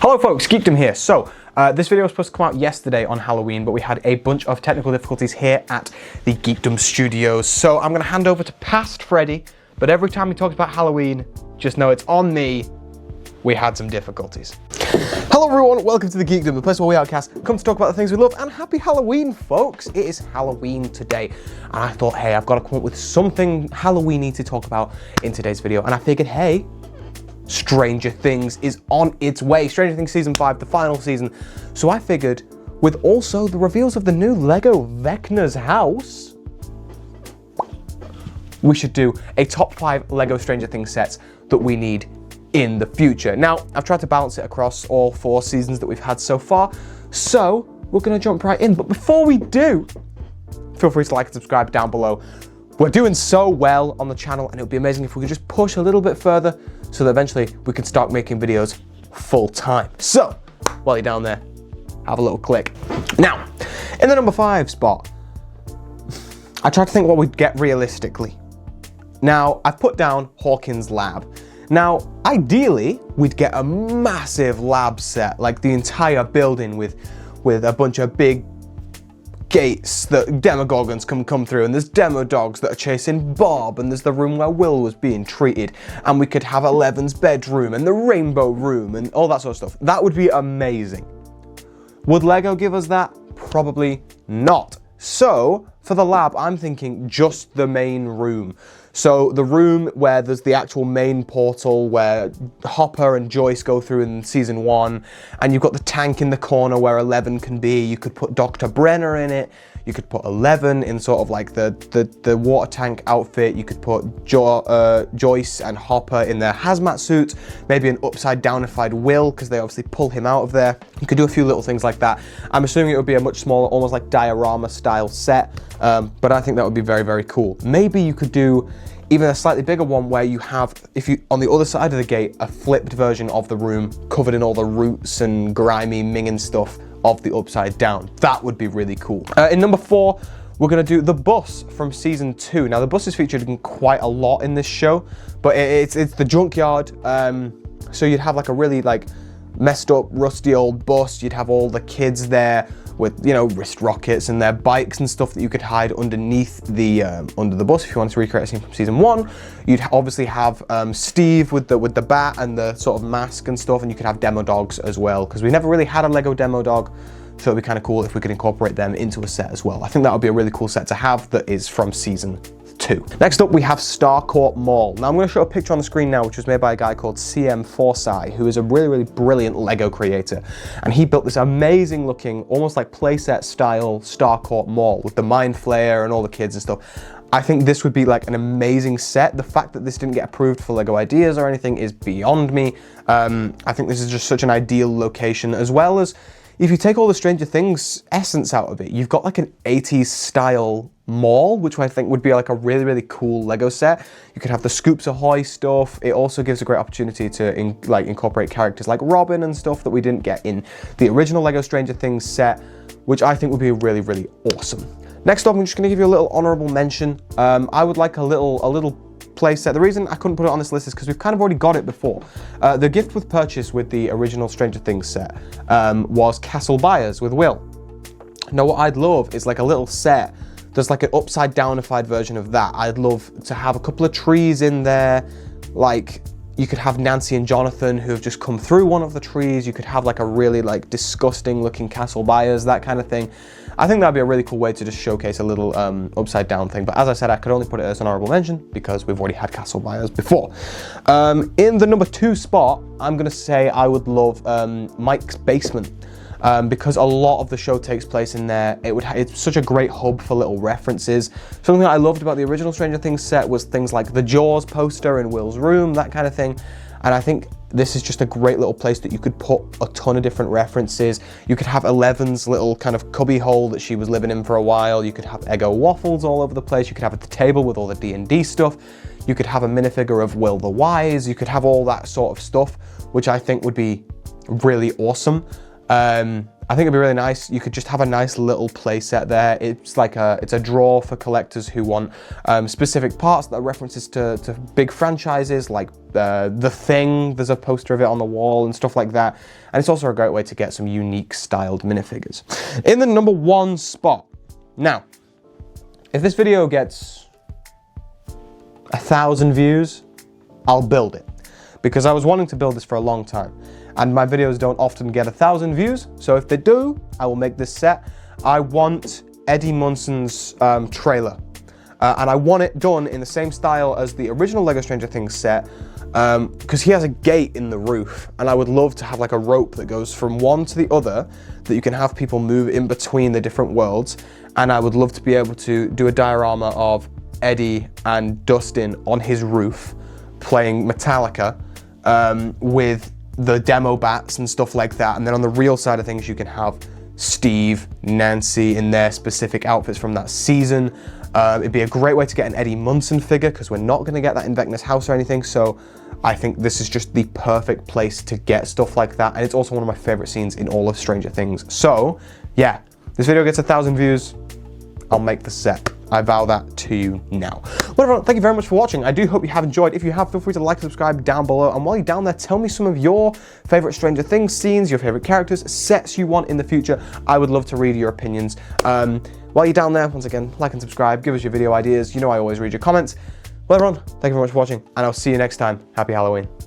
Hello folks, Geekdom here. So, this video was supposed to come out yesterday on Halloween, but we had a bunch of technical difficulties here at the Geekdom studios. So I'm gonna hand over to past Freddy, but every time he talks about Halloween, just know it's on me. We had some difficulties. Hello everyone, welcome to the Geekdom, the place where we outcast come to talk about the things we love, and happy Halloween folks. It is Halloween today, and I thought, hey, I've got to come up with something Halloween-y to talk about in today's video, and I figured, hey, Stranger Things is on its way. Stranger Things Season 5, the final season. So I figured, with also the reveals of the new Lego Vecna's house, we should do a top 5 Lego Stranger Things sets that we need in the future. Now, I've tried to balance it across all 4 seasons that we've had so far, so we're gonna jump right in. But before we do, feel free to like and subscribe down below. We're doing so well on the channel, and it would be amazing if we could just push a little bit further so that eventually we can start making videos full time. So, while you're down there, have a little click. Now, in the number 5 spot, I tried to think what we'd get realistically. Now, I've put down Hawkins Lab. Now, ideally, we'd get a massive lab set, like the entire building with a bunch of big gates that Demogorgons can come through, and there's demo dogs that are chasing Bob, and there's the room where Will was being treated, and we could have Eleven's bedroom and the rainbow room and all that sort of stuff. That would be amazing. Would Lego give us that? Probably not. So for the lab, I'm thinking just the main room. So the room where there's the actual main portal where Hopper and Joyce go through in season 1, and you've got the tank in the corner where Eleven can be. You could put Dr. Brenner in it. You could put Eleven in sort of like the water tank outfit. You could put Joyce and Hopper in their hazmat suits. Maybe an upside downified Will, because they obviously pull him out of there. You could do a few little things like that. I'm assuming it would be a much smaller, almost like diorama style set, but I think that would be very, very cool. Maybe you could do even a slightly bigger one where you have, on the other side of the gate, a flipped version of the room covered in all the roots and grimy minging stuff of the upside down. That would be really cool. In number 4, we're gonna do the bus from season 2. Now the bus is featured in quite a lot in this show, but it's the junkyard. So you'd have like a really like messed up, rusty old bus. You'd have all the kids there with, you know, wrist rockets and their bikes and stuff that you could hide underneath the under the bus if you wanted to recreate a scene from season 1. You'd obviously have Steve with the bat and the sort of mask and stuff, and you could have demo dogs as well, because we never really had a Lego demo dog, so it'd be kind of cool if we could incorporate them into a set as well. I think that would be a really cool set to have that is from season 2. Next up, we have Starcourt Mall. Now I'm going to show a picture on the screen now, which was made by a guy called CM Forsai, who is a really, really brilliant Lego creator. And he built this amazing looking, almost like playset style Starcourt Mall with the Mind Flayer and all the kids and stuff. I think this would be like an amazing set. The fact that this didn't get approved for Lego Ideas or anything is beyond me. I think this is just such an ideal location, as well as if you take all the Stranger Things essence out of it, you've got like an 80s style mall, which I think would be like a really, really cool Lego set. You could have the Scoops Ahoy stuff. It also gives a great opportunity to incorporate characters like Robin and stuff that we didn't get in the original Lego Stranger Things set, which I think would be really, really awesome. Next up, I'm just gonna give you a little honorable mention. I would like a little playset. The reason I couldn't put it on this list is because we've kind of already got it before. The gift with purchase with the original Stranger Things set was Castle Buyers with Will. Now what I'd love is like a little set. There's like an upside downified version of that. I'd love to have a couple of trees in there. Like you could have Nancy and Jonathan who have just come through one of the trees. You could have like a really like disgusting looking Castle Buyers, that kind of thing. I think that'd be a really cool way to just showcase a little upside down thing. But as I said, I could only put it as an honorable mention because we've already had Castle Buyers before. In the number 2 spot, I'm gonna say I would love Mike's basement. Because a lot of the show takes place in there. It's such a great hub for little references. Something that I loved about the original Stranger Things set was things like the Jaws poster in Will's room, that kind of thing. And I think this is just a great little place that you could put a ton of different references. You could have Eleven's little kind of cubby hole that she was living in for a while. You could have Eggo waffles all over the place. You could have at the table with all the D&D stuff. You could have a minifigure of Will the Wise. You could have all that sort of stuff, which I think would be really awesome. I think it'd be really nice. You could just have a nice little play set there. It's like it's a draw for collectors who want specific parts that are references to big franchises like The Thing. There's a poster of it on the wall and stuff like that. And it's also a great way to get some unique styled minifigures. In the number 1 spot. Now, if this video gets 1,000 views, I'll build it. Because I was wanting to build this for a long time. And my videos don't often get 1,000 views, so if they do, I will make this set. I want Eddie Munson's trailer. And I want it done in the same style as the original LEGO Stranger Things set, because he has a gate in the roof, and I would love to have like a rope that goes from one to the other, that you can have people move in between the different worlds, and I would love to be able to do a diorama of Eddie and Dustin on his roof, playing Metallica, with the demo bats and stuff like that. And then on the real side of things, you can have Steve, Nancy in their specific outfits from that season. It'd be a great way to get an Eddie Munson figure, because we're not going to get that in Vecna's house or anything. So I think this is just the perfect place to get stuff like that. And it's also one of my favorite scenes in all of Stranger Things. So yeah, this video gets 1,000 views, I'll make the set. I vow that to you now. Well, everyone, thank you very much for watching. I do hope you have enjoyed. If you have, feel free to like and subscribe down below. And while you're down there, tell me some of your favorite Stranger Things scenes, your favorite characters, sets you want in the future. I would love to read your opinions. While you're down there, once again, like and subscribe, give us your video ideas. You know I always read your comments. Well, everyone, thank you very much for watching, and I'll see you next time. Happy Halloween.